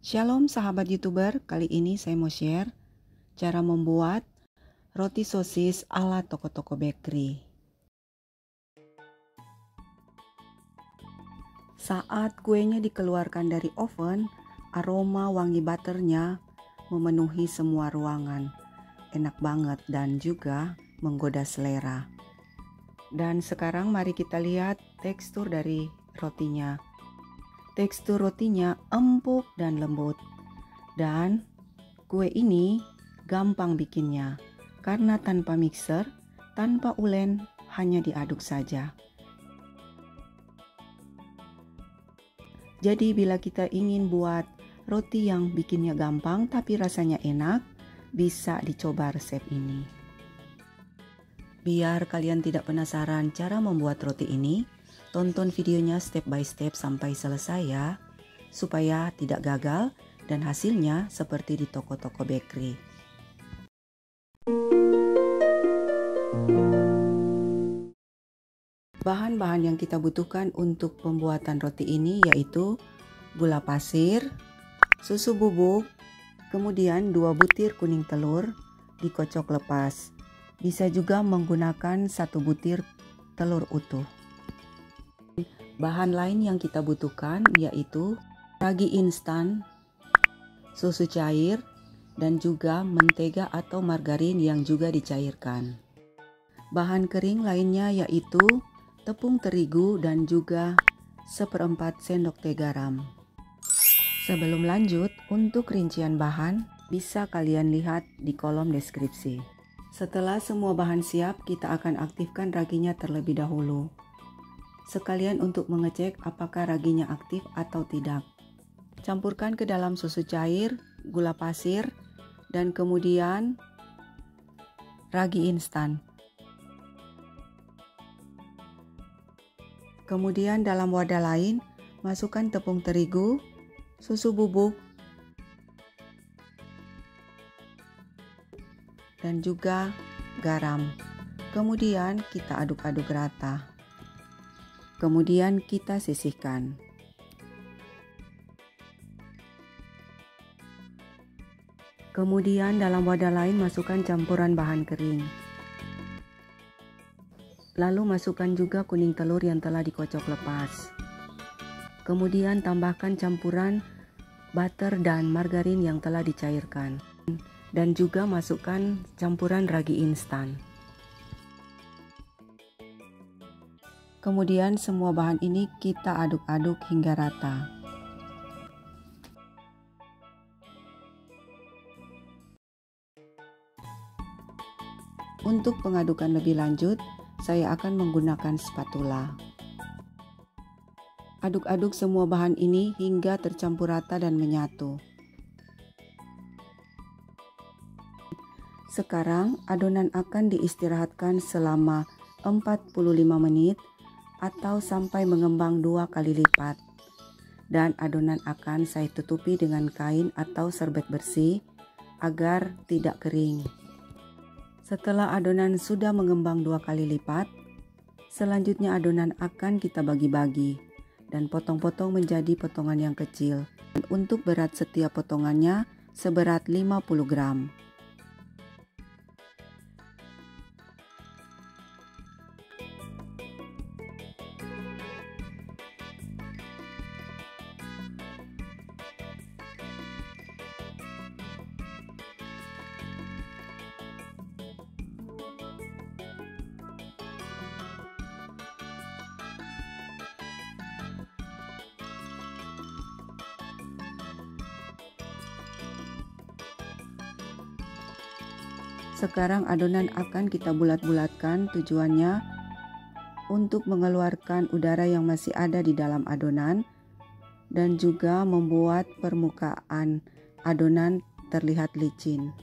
Shalom sahabat YouTuber, kali ini saya mau share cara membuat roti sosis ala toko-toko bakery. Saat kuenya dikeluarkan dari oven, aroma wangi butternya memenuhi semua ruangan. Enak banget dan juga menggoda selera. Dan sekarang mari kita lihat tekstur dari rotinya. Tekstur rotinya empuk dan lembut. Dan kue ini gampang bikinnya karena tanpa mixer, tanpa ulen, hanya diaduk saja. Jadi bila kita ingin buat roti yang bikinnya gampang tapi rasanya enak, bisa dicoba resep ini. Biar kalian tidak penasaran cara membuat roti ini, tonton videonya step by step sampai selesai ya, supaya tidak gagal dan hasilnya seperti di toko-toko bakery. Bahan-bahan yang kita butuhkan untuk pembuatan roti ini yaitu gula pasir, susu bubuk, kemudian 2 butir kuning telur dikocok lepas. Bisa juga menggunakan 1 butir telur utuh. Bahan lain yang kita butuhkan yaitu ragi instan, susu cair, dan juga mentega atau margarin yang juga dicairkan. Bahan kering lainnya yaitu tepung terigu dan juga 1/4 sendok teh garam. Sebelum lanjut, untuk rincian bahan bisa kalian lihat di kolom deskripsi. Setelah semua bahan siap, kita akan aktifkan raginya terlebih dahulu. Sekalian untuk mengecek apakah raginya aktif atau tidak. Campurkan ke dalam susu cair, gula pasir, dan kemudian ragi instan. Kemudian dalam wadah lain, masukkan tepung terigu, susu bubuk, dan juga garam. Kemudian kita aduk-aduk rata. Kemudian kita sisihkan. Kemudian dalam wadah lain masukkan campuran bahan kering. Lalu masukkan juga kuning telur yang telah dikocok lepas. Kemudian tambahkan campuran butter dan margarin yang telah dicairkan. Dan juga masukkan campuran ragi instan. Kemudian semua bahan ini kita aduk-aduk hingga rata. Untuk pengadukan lebih lanjut, saya akan menggunakan spatula. Aduk-aduk semua bahan ini hingga tercampur rata dan menyatu. Sekarang adonan akan diistirahatkan selama 45 menit atau sampai mengembang 2 kali lipat. Dan adonan akan saya tutupi dengan kain atau serbet bersih agar tidak kering. Setelah adonan sudah mengembang 2 kali lipat, selanjutnya adonan akan kita bagi-bagi dan potong-potong menjadi potongan yang kecil. Dan untuk berat setiap potongannya seberat 50 gram. Sekarang adonan akan kita bulat-bulatkan, tujuannya untuk mengeluarkan udara yang masih ada di dalam adonan dan juga membuat permukaan adonan terlihat licin.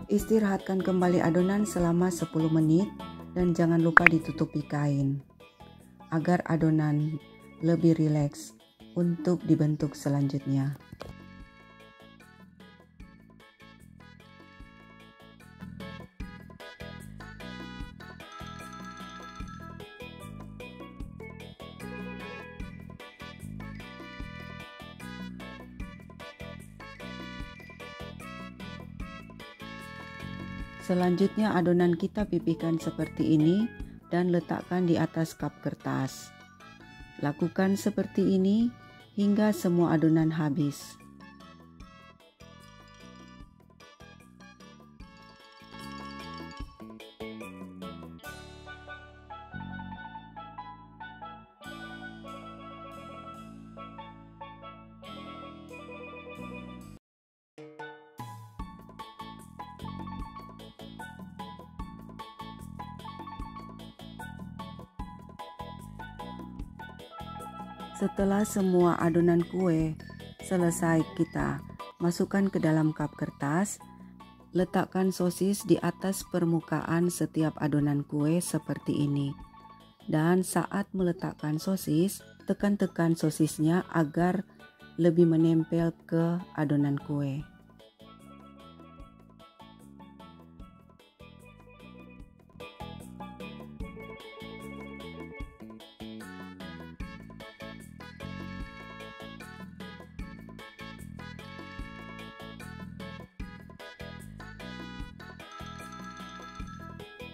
Istirahatkan kembali adonan selama 10 menit dan jangan lupa ditutupi kain agar adonan lebih rileks untuk dibentuk selanjutnya. Selanjutnya adonan kita pipihkan seperti ini dan letakkan di atas kap kertas. Lakukan seperti ini hingga semua adonan habis. Setelah semua adonan kue selesai, kita masukkan ke dalam kap kertas. Letakkan sosis di atas permukaan setiap adonan kue seperti ini. Dan saat meletakkan sosis, tekan-tekan sosisnya agar lebih menempel ke adonan kue.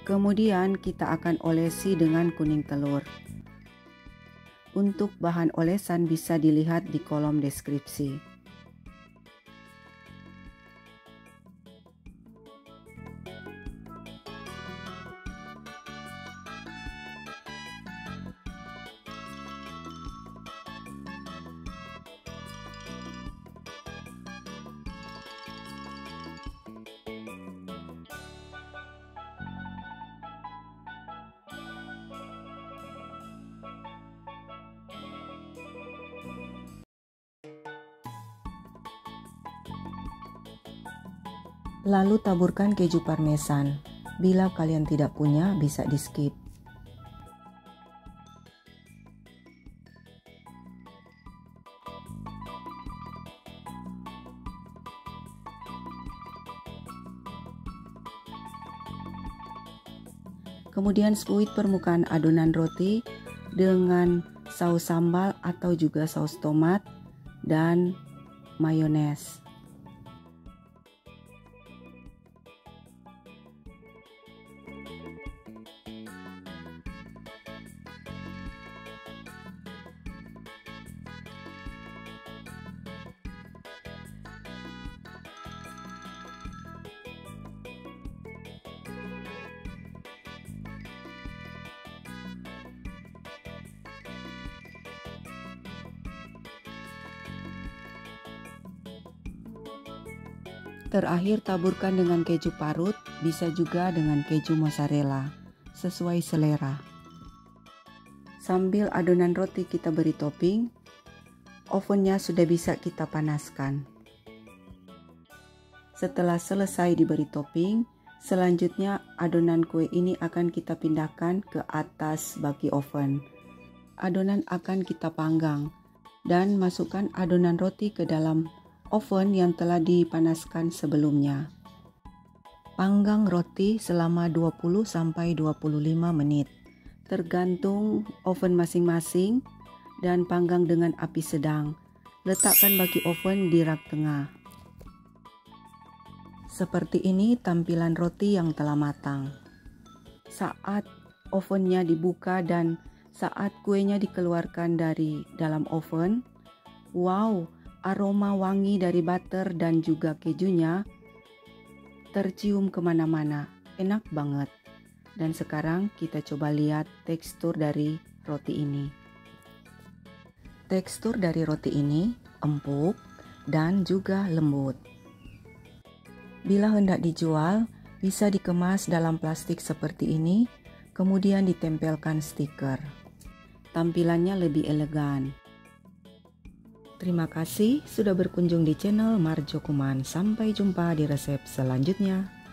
Kemudian kita akan olesi dengan kuning telur. Untuk bahan olesan bisa dilihat di kolom deskripsi. Lalu taburkan keju parmesan. Bila kalian tidak punya, bisa di skip. Kemudian spuit permukaan adonan roti dengan saus sambal atau juga saus tomat dan mayones. Terakhir taburkan dengan keju parut, bisa juga dengan keju mozzarella, sesuai selera. Sambil adonan roti kita beri topping, ovennya sudah bisa kita panaskan. Setelah selesai diberi topping, selanjutnya adonan kue ini akan kita pindahkan ke atas baki oven. Adonan akan kita panggang dan masukkan adonan roti ke dalam oven yang telah dipanaskan sebelumnya. Panggang roti selama 20-25 menit, tergantung oven masing-masing, dan panggang dengan api sedang. Letakkan baki oven di rak tengah. Seperti ini tampilan roti yang telah matang. Saat ovennya dibuka dan saat kuenya dikeluarkan dari dalam oven, wow! Aroma wangi dari butter dan juga kejunya tercium kemana-mana, enak banget. Dan sekarang kita coba lihat tekstur dari roti ini. Tekstur dari roti ini empuk dan juga lembut. Bila hendak dijual, bisa dikemas dalam plastik seperti ini, kemudian ditempelkan stiker. Tampilannya lebih elegan. Terima kasih sudah berkunjung di channel Marjo Kuman. Sampai jumpa di resep selanjutnya.